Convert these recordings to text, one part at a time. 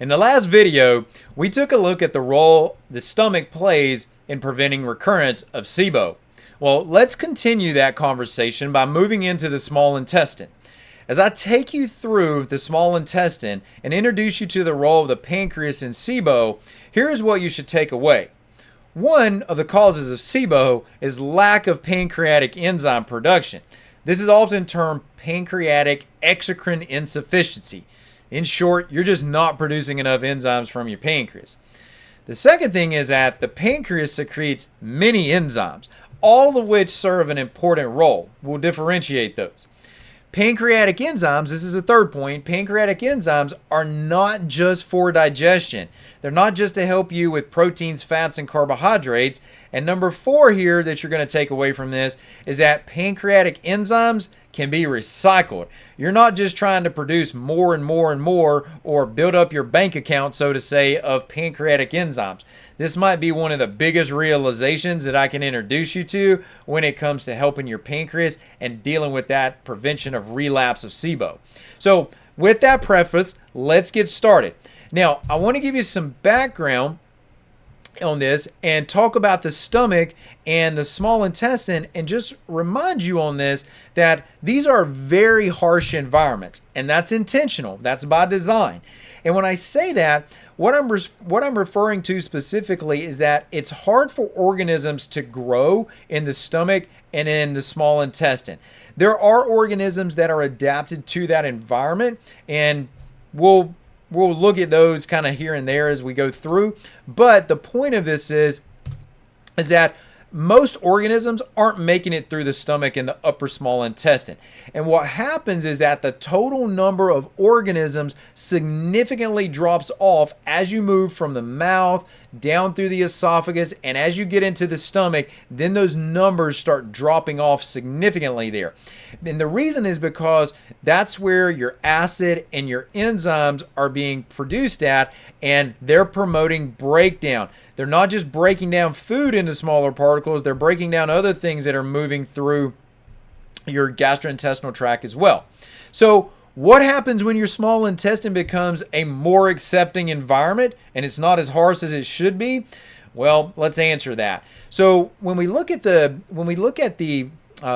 In the last video, we took a look at the role the stomach plays in preventing recurrence of SIBO. Well, let's continue that conversation by moving into the small intestine. As I take you through the small intestine and introduce you to the role of the pancreas in SIBO, here is what you should take away. One of the causes of SIBO is lack of pancreatic enzyme production. This is often termed pancreatic exocrine insufficiency. In short, you're just not producing enough enzymes from your pancreas. The second thing is that the pancreas secretes many enzymes, all of which serve an important role. We'll differentiate those. Pancreatic enzymes, this is the third point, pancreatic enzymes are not just for digestion. They're not just to help you with proteins, fats, and carbohydrates. And number 4 here that you're going to take away from this is that pancreatic enzymes can be recycled. You're not just trying to produce more and more and more or build up your bank account, so to say, of pancreatic enzymes. This might be one of the biggest realizations that I can introduce you to when it comes to helping your pancreas and dealing with that prevention of relapse of SIBO. So with that preface, let's get started. Now, I want to give you some background on this and talk about the stomach and the small intestine and just remind you on this that these are very harsh environments, and that's intentional. That's by design. And when I say that, what I'm referring to specifically is that it's hard for organisms to grow in the stomach and in the small intestine. There are organisms that are adapted to that environment, and we'll look at those kind of here and there as we go through. But the point of this is that most organisms aren't making it through the stomach and the upper small intestine. And what happens is that the total number of organisms significantly drops off as you move from the mouth down through the esophagus, and as you get into the stomach, then those numbers start dropping off significantly there. And the reason is because that's where your acid and your enzymes are being produced at, and they're promoting breakdown. They're not just breaking down food into smaller particles, they're breaking down other things that are moving through your gastrointestinal tract as well. So what happens when your small intestine becomes a more accepting environment and it's not as harsh as it should be? Well, let's answer that. So when we look at the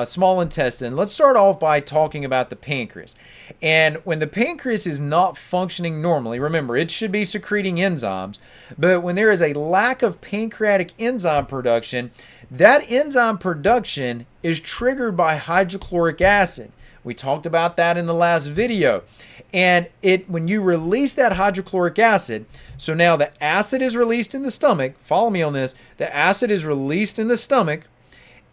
small intestine, let's start off by talking about the pancreas. And when the pancreas is not functioning normally, remember, it should be secreting enzymes, but when there is a lack of pancreatic enzyme production, that enzyme production is triggered by hydrochloric acid. We talked about that in the last video. And when you release that hydrochloric acid, so now the acid is released in the stomach, follow me on this, the acid is released in the stomach,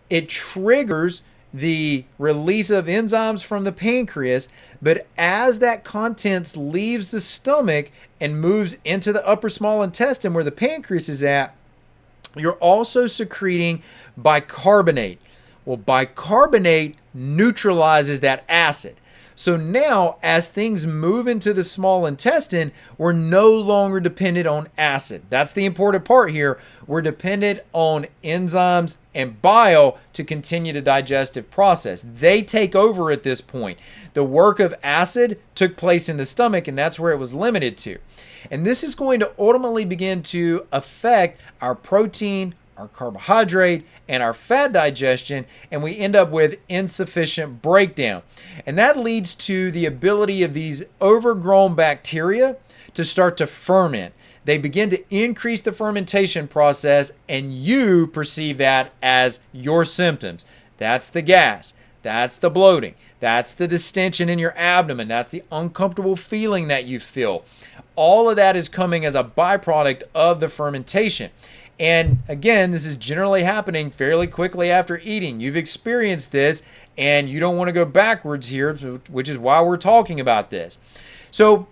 it triggers the release of enzymes from the pancreas, but as that contents leaves the stomach and moves into the upper small intestine where the pancreas is at, you're also secreting bicarbonate. Well, bicarbonate neutralizes that acid. So now, as things move into the small intestine, we're no longer dependent on acid. That's the important part here. We're dependent on enzymes and bile to continue the digestive process. They take over at this point. The work of acid took place in the stomach, and that's where it was limited to. And this is going to ultimately begin to affect our protein, our carbohydrate, and our fat digestion, and we end up with insufficient breakdown. And that leads to the ability of these overgrown bacteria to start to ferment. They begin to increase the fermentation process, and you perceive that as your symptoms. That's the gas. That's the bloating. That's the distension in your abdomen. That's the uncomfortable feeling that you feel. All of that is coming as a byproduct of the fermentation. And again, this is generally happening fairly quickly after eating. You've experienced this, and you don't want to go backwards here, which is why we're talking about this. So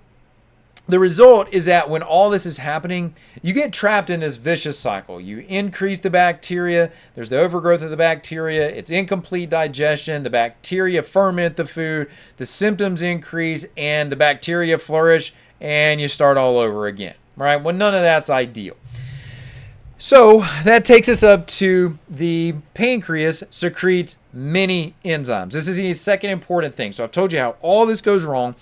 the result is that when all this is happening, you get trapped in this vicious cycle. You increase the bacteria, there's the overgrowth of the bacteria, it's incomplete digestion, the bacteria ferment the food, the symptoms increase, and the bacteria flourish, and you start all over again, right? Well, none of that's ideal. So that takes us up to the pancreas secretes many enzymes. This is the second important thing. So I've told you how all this goes wrong.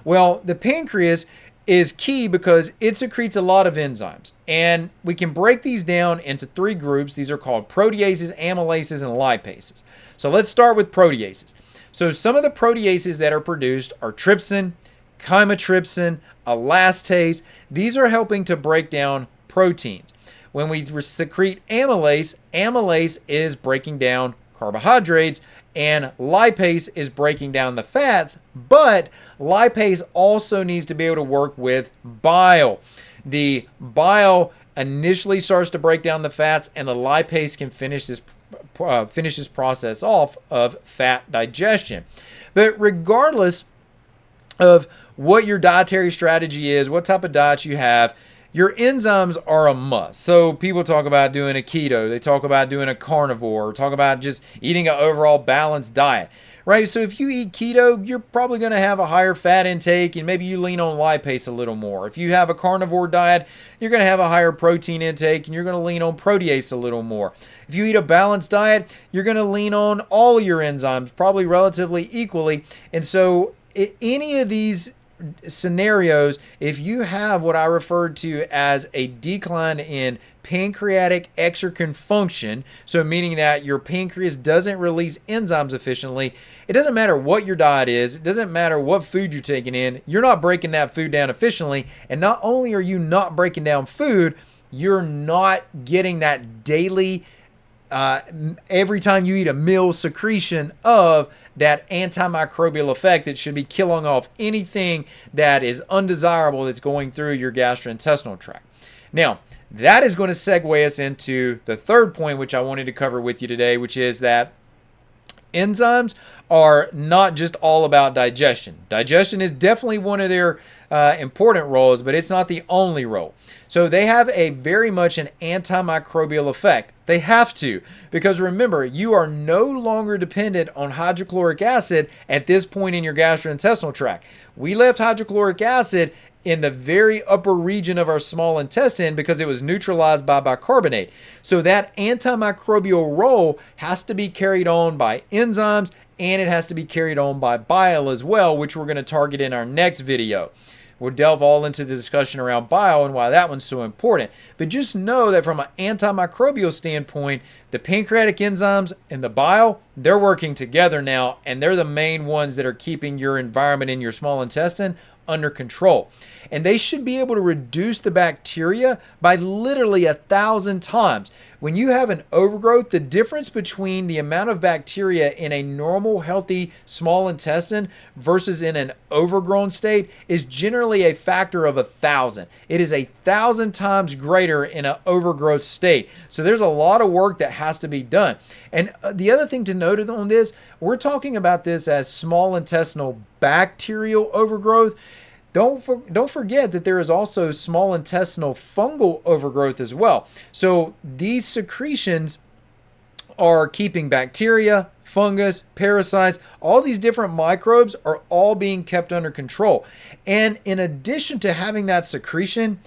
Well, the pancreas is key because it secretes a lot of enzymes. And we can break these down into 3 groups. These are called proteases, amylases, and lipases. So let's start with proteases. So some of the proteases that are produced are trypsin, chymotrypsin, elastase. These are helping to break down proteins. When we secrete amylase, amylase is breaking down carbohydrates, and lipase is breaking down the fats, but lipase also needs to be able to work with bile. The bile initially starts to break down the fats, and the lipase can finish this process off of fat digestion. But regardless of what your dietary strategy is, what type of diet you have, your enzymes are a must. So people talk about doing a keto, they talk about doing a carnivore, talk about just eating an overall balanced diet, right? So if you eat keto, you're probably going to have a higher fat intake and maybe you lean on lipase a little more. If you have a carnivore diet, you're going to have a higher protein intake and you're going to lean on protease a little more. If you eat a balanced diet, you're going to lean on all your enzymes probably relatively equally. And so any of these scenarios, if you have what I referred to as a decline in pancreatic exocrine function, so meaning that your pancreas doesn't release enzymes efficiently, it doesn't matter what your diet is, it doesn't matter what food you're taking in, you're not breaking that food down efficiently. And not only are you not breaking down food, you're not getting that daily every time you eat a meal secretion of that antimicrobial effect that should be killing off anything that is undesirable that's going through your gastrointestinal tract. Now, that is going to segue us into the third point, which I wanted to cover with you today, which is that enzymes are not just all about digestion. Digestion is definitely one of their important roles, but it's not the only role. So they have a very much an antimicrobial effect. They have to, because remember, you are no longer dependent on hydrochloric acid at this point in your gastrointestinal tract. We left hydrochloric acid in the very upper region of our small intestine because it was neutralized by bicarbonate. So that antimicrobial role has to be carried on by enzymes, and it has to be carried on by bile as well, which we're going to target in our next video. We'll delve all into the discussion around bile and why that one's so important. But just know that from an antimicrobial standpoint, the pancreatic enzymes and the bile, they're working together now, and they're the main ones that are keeping your environment in your small intestine under control. And they should be able to reduce the bacteria by literally 1,000 times. When you have an overgrowth, the difference between the amount of bacteria in a normal, healthy small intestine versus in an overgrown state is generally a factor of 1,000. It is 1,000 times greater in an overgrowth state. So there's a lot of work that has to be done. And the other thing to note on this, we're talking about this as small intestinal bacterial overgrowth. Don't forget that there is also small intestinal fungal overgrowth as well. So these secretions are keeping bacteria, fungus, parasites, all these different microbes are all being kept under control. And in addition to having that secretion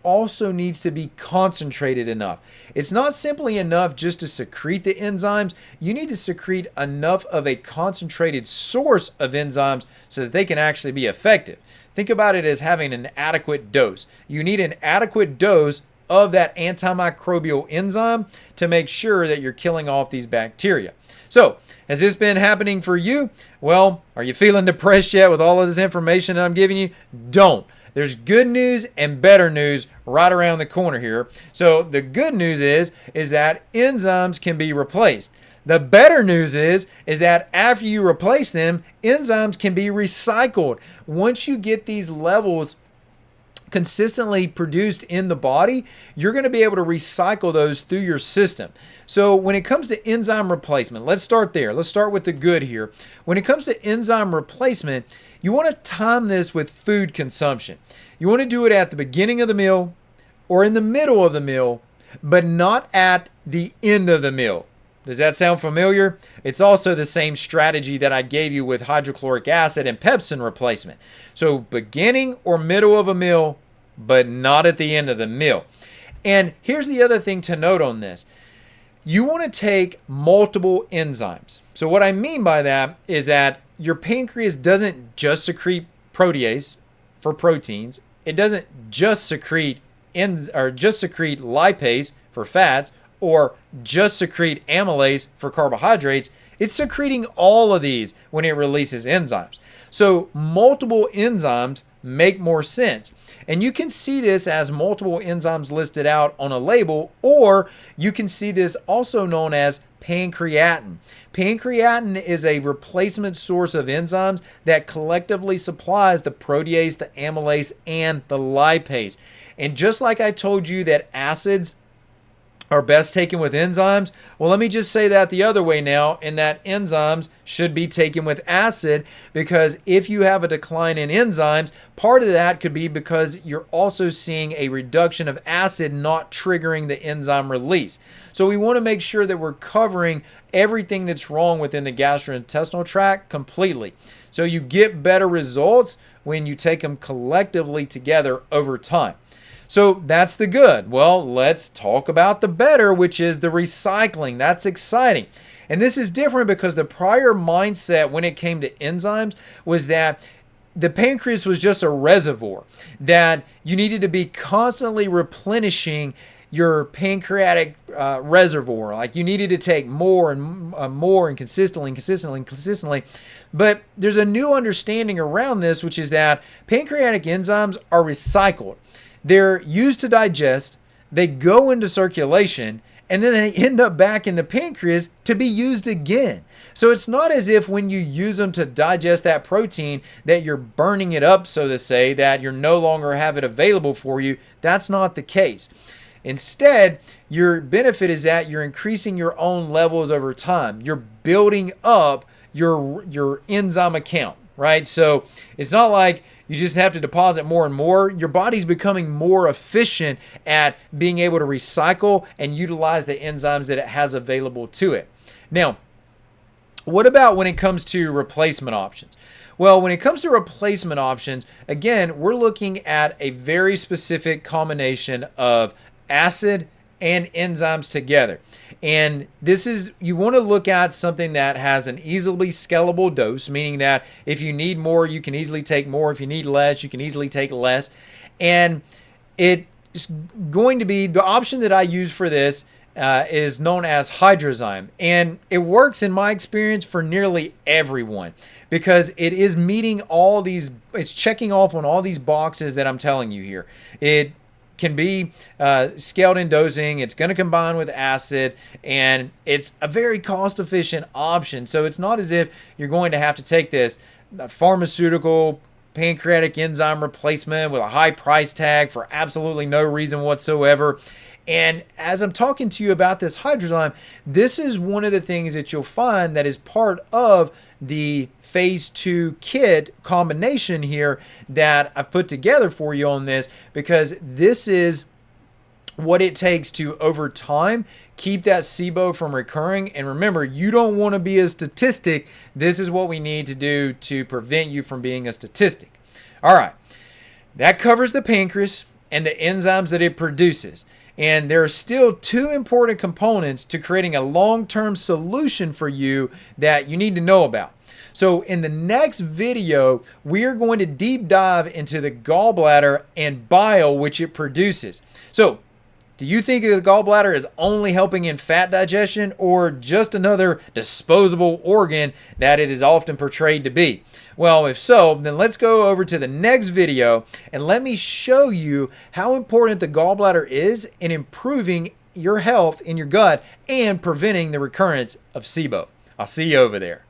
also needs to be concentrated enough. It's not simply enough just to secrete the enzymes. You need to secrete enough of a concentrated source of enzymes so that they can actually be effective. Think about it as having an adequate dose. You need an adequate dose of that antimicrobial enzyme to make sure that you're killing off these bacteria. So, has this been happening for you? Well, are you feeling depressed yet with all of this information that I'm giving you? Don't. There's good news and better news right around the corner here. So the good news is that enzymes can be replaced. The better news is that after you replace them, enzymes can be recycled. Once you get these levels consistently produced in the body, you're going to be able to recycle those through your system. So when it comes to enzyme replacement, let's start there. Let's start with the good here. When it comes to enzyme replacement, you want to time this with food consumption. You want to do it at the beginning of the meal or in the middle of the meal, but not at the end of the meal. Does that sound familiar? It's also the same strategy that I gave you with hydrochloric acid and pepsin replacement. So beginning or middle of a meal, but not at the end of the meal. And here's the other thing to note on this. You want to take multiple enzymes. So what I mean by that is that your pancreas doesn't just secrete protease. for proteins. It doesn't just secrete lipase for fats or just secrete amylase for carbohydrates. It's secreting all of these when it releases enzymes. So multiple enzymes make more sense. And you can see this as multiple enzymes listed out on a label, or you can see this also known as pancreatin. Pancreatin is a replacement source of enzymes that collectively supplies the protease, the amylase, and the lipase. And just like I told you that acids are best taken with enzymes, well, let me just say that the other way now, and that enzymes should be taken with acid, because if you have a decline in enzymes, part of that could be because you're also seeing a reduction of acid not triggering the enzyme release. So we want to make sure that we're covering everything that's wrong within the gastrointestinal tract completely. So you get better results when you take them collectively together over time. So that's the good. Well, let's talk about the better, which is the recycling. That's exciting. And this is different because the prior mindset when it came to enzymes was that the pancreas was just a reservoir, that you needed to be constantly replenishing your pancreatic reservoir. Like you needed to take more and consistently. But there's a new understanding around this, which is that pancreatic enzymes are recycled. They're used to digest, they go into circulation, and then they end up back in the pancreas to be used again. So it's not as if when you use them to digest that protein that you're burning it up, so to say, that you're no longer have it available for you. That's not the case. Instead, your benefit is that you're increasing your own levels over time. You're building up your enzyme account, right? So it's not like you just have to deposit more and more. Your body's becoming more efficient at being able to recycle and utilize the enzymes that it has available to it. Now, what about when it comes to replacement options? Well, when it comes to replacement options, again, we're looking at a very specific combination of acid and enzymes together. And this is, you want to look at something that has an easily scalable dose, meaning that if you need more, you can easily take more. If you need less, you can easily take less. And it's going to be, the option that I use for this is known as hydrozyme. And it works in my experience for nearly everyone because it is meeting all these, it's checking off on all these boxes that I'm telling you here. It can be scaled in dosing, it's going to combine with acid, and it's a very cost-efficient option. So it's not as if you're going to have to take this pharmaceutical pancreatic enzyme replacement with a high price tag for absolutely no reason whatsoever. And as I'm talking to you about this hydrozyme, this is one of the things that you'll find that is part of the phase 2 kit combination here that I've put together for you on this, because this is what it takes to, over time, keep that SIBO from recurring. And remember, you don't want to be a statistic. This is what we need to do to prevent you from being a statistic. All right, that covers the pancreas and the enzymes that it produces. And there are still two important components to creating a long-term solution for you that you need to know about. So in the next video, we are going to deep dive into the gallbladder and bile which it produces. So do you think the gallbladder is only helping in fat digestion or just another disposable organ that it is often portrayed to be? Well, if so, then let's go over to the next video and let me show you how important the gallbladder is in improving your health in your gut and preventing the recurrence of SIBO. I'll see you over there.